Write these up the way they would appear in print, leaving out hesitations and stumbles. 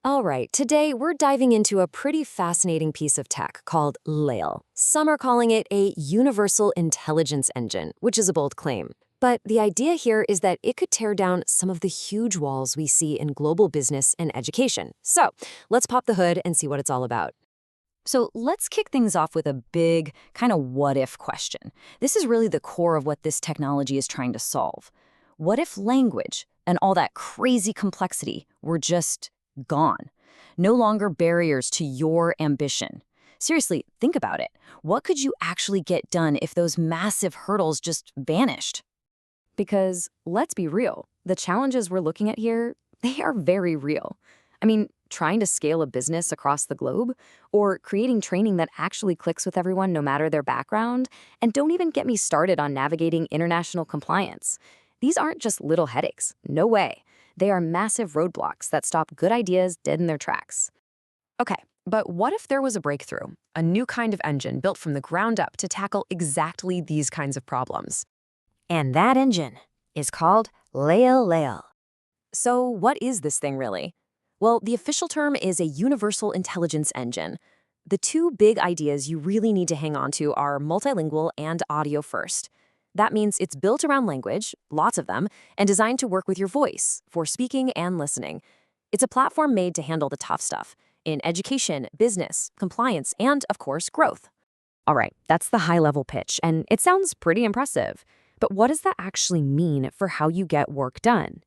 All right, today we're diving into a pretty fascinating piece of tech called LELAIL. Some are calling it a universal intelligence engine, which is a bold claim. But the idea here is that it could tear down some of the huge walls we see in global business and education. So let's pop the hood and see what it's all about. So let's kick things off with a big, kind of what-if question. This is really the core of what this technology is trying to solve. What if language and all that crazy complexity were just gone? No longer barriers to your ambition. Seriously, think about it. What could you actually get done if those massive hurdles just vanished? Because let's be real, the challenges we're looking at here, they are very real. I mean, trying to scale a business across the globe, or creating training that actually clicks with everyone no matter their background, and don't even get me started on navigating international compliance. These aren't just little headaches, no way. They are massive roadblocks that stop good ideas dead in their tracks. Okay, but what if there was a breakthrough, a new kind of engine built from the ground up to tackle exactly these kinds of problems? And that engine is called LELAIL. So what is this thing really? Well, the official term is a universal intelligence engine. The two big ideas you really need to hang on to are multilingual and audio first. That means it's built around language, lots of them, and designed to work with your voice for speaking and listening. It's a platform made to handle the tough stuff in education, business, compliance, and, of course, growth. All right, that's the high-level pitch, and it sounds pretty impressive. But what does that actually mean for how you get work done?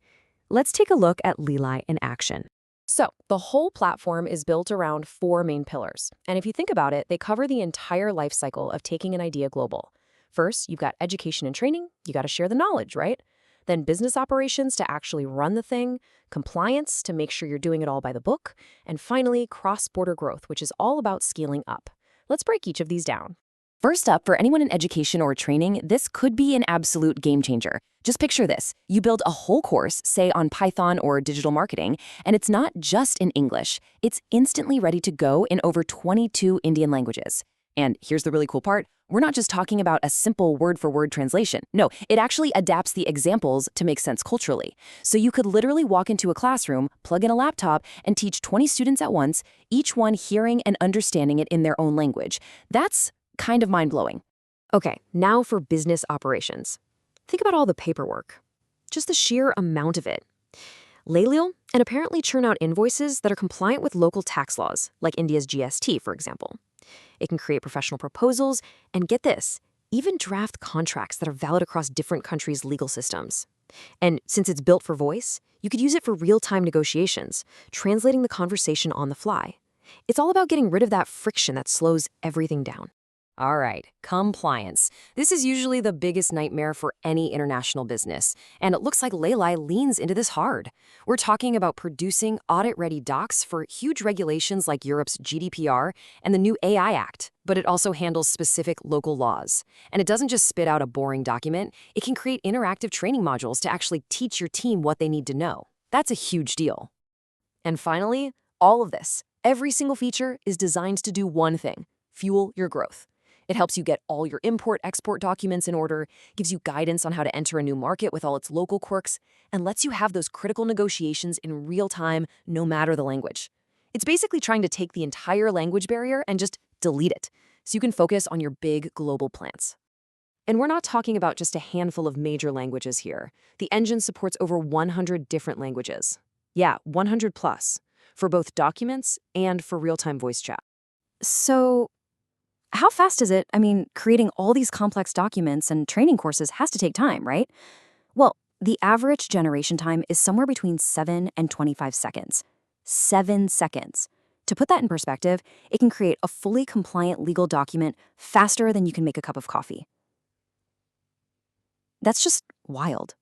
Let's take a look at LELAI in action. So, the whole platform is built around four main pillars. And if you think about it, they cover the entire life cycle of taking an idea global. First, you've got education and training. You got to share the knowledge, right? Then business operations to actually run the thing, compliance to make sure you're doing it all by the book, and finally, cross-border growth, which is all about scaling up. Let's break each of these down. First up, for anyone in education or training, this could be an absolute game changer. Just picture this. You build a whole course, say on Python or digital marketing, and it's not just in English. It's instantly ready to go in over 22 Indian languages. And here's the really cool part. We're not just talking about a simple word-for-word translation. No, it actually adapts the examples to make sense culturally. So you could literally walk into a classroom, plug in a laptop, and teach 20 students at once, each one hearing and understanding it in their own language. That's kind of mind-blowing. Okay, now for business operations. Think about all the paperwork. Just the sheer amount of it. LELAIL and apparently churn out invoices that are compliant with local tax laws, like India's GST, for example. It can create professional proposals, and get this, even draft contracts that are valid across different countries' legal systems. And since it's built for voice, you could use it for real-time negotiations, translating the conversation on the fly. It's all about getting rid of that friction that slows everything down. All right, compliance. This is usually the biggest nightmare for any international business, and it looks like LELAI leans into this hard. We're talking about producing audit-ready docs for huge regulations like Europe's GDPR and the new AI Act, but it also handles specific local laws. And it doesn't just spit out a boring document, it can create interactive training modules to actually teach your team what they need to know. That's a huge deal. And finally, all of this, every single feature is designed to do one thing: fuel your growth. It helps you get all your import-export documents in order, gives you guidance on how to enter a new market with all its local quirks, and lets you have those critical negotiations in real time, no matter the language. It's basically trying to take the entire language barrier and just delete it, so you can focus on your big global plans. And we're not talking about just a handful of major languages here. The engine supports over 100 different languages. Yeah, 100 plus, for both documents and for real-time voice chat. So, how fast is it? I mean, creating all these complex documents and training courses has to take time, right? Well, the average generation time is somewhere between 7 and 25 seconds. 7 seconds. To put that in perspective, it can create a fully compliant legal document faster than you can make a cup of coffee. That's just wild.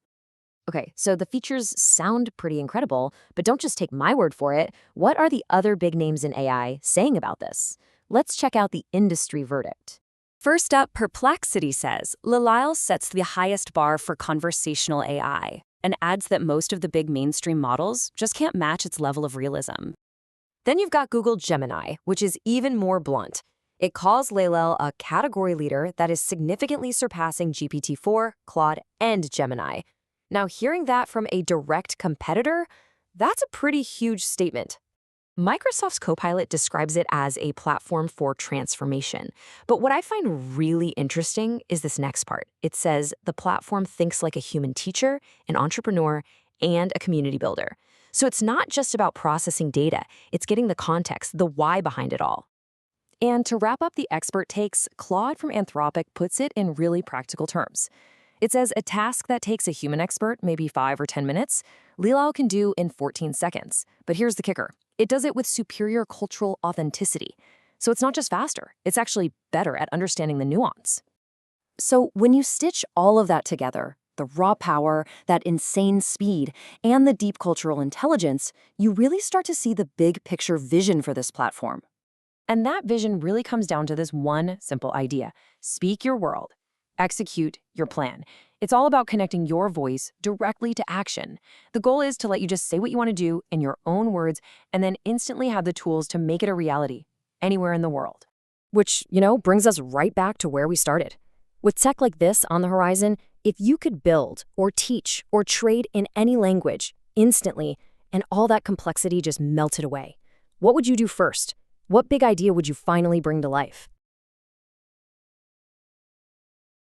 Okay, so the features sound pretty incredible, but don't just take my word for it. What are the other big names in AI saying about this? Let's check out the industry verdict. First up, Perplexity says LELAIL sets the highest bar for conversational AI and adds that most of the big mainstream models just can't match its level of realism. Then you've got Google Gemini, which is even more blunt. It calls LELAIL a category leader that is significantly surpassing GPT-4, Claude, and Gemini. Now, hearing that from a direct competitor, that's a pretty huge statement. Microsoft's Copilot describes it as a platform for transformation. But what I find really interesting is this next part. It says the platform thinks like a human teacher, an entrepreneur, and a community builder. So it's not just about processing data, it's getting the context, the why behind it all. And to wrap up the expert takes, Claude from Anthropic puts it in really practical terms. It says a task that takes a human expert maybe 5 or 10 minutes, LELAIL can do in 14 seconds. But here's the kicker. It does it with superior cultural authenticity. So it's not just faster, it's actually better at understanding the nuance. So when you stitch all of that together, the raw power, that insane speed, and the deep cultural intelligence, you really start to see the big picture vision for this platform. And that vision really comes down to this one simple idea: speak your world, execute your plan. It's all about connecting your voice directly to action. The goal is to let you just say what you want to do in your own words and then instantly have the tools to make it a reality anywhere in the world. Which, brings us right back to where we started. With tech like this on the horizon, if you could build or teach or trade in any language instantly and all that complexity just melted away, what would you do first? What big idea would you finally bring to life?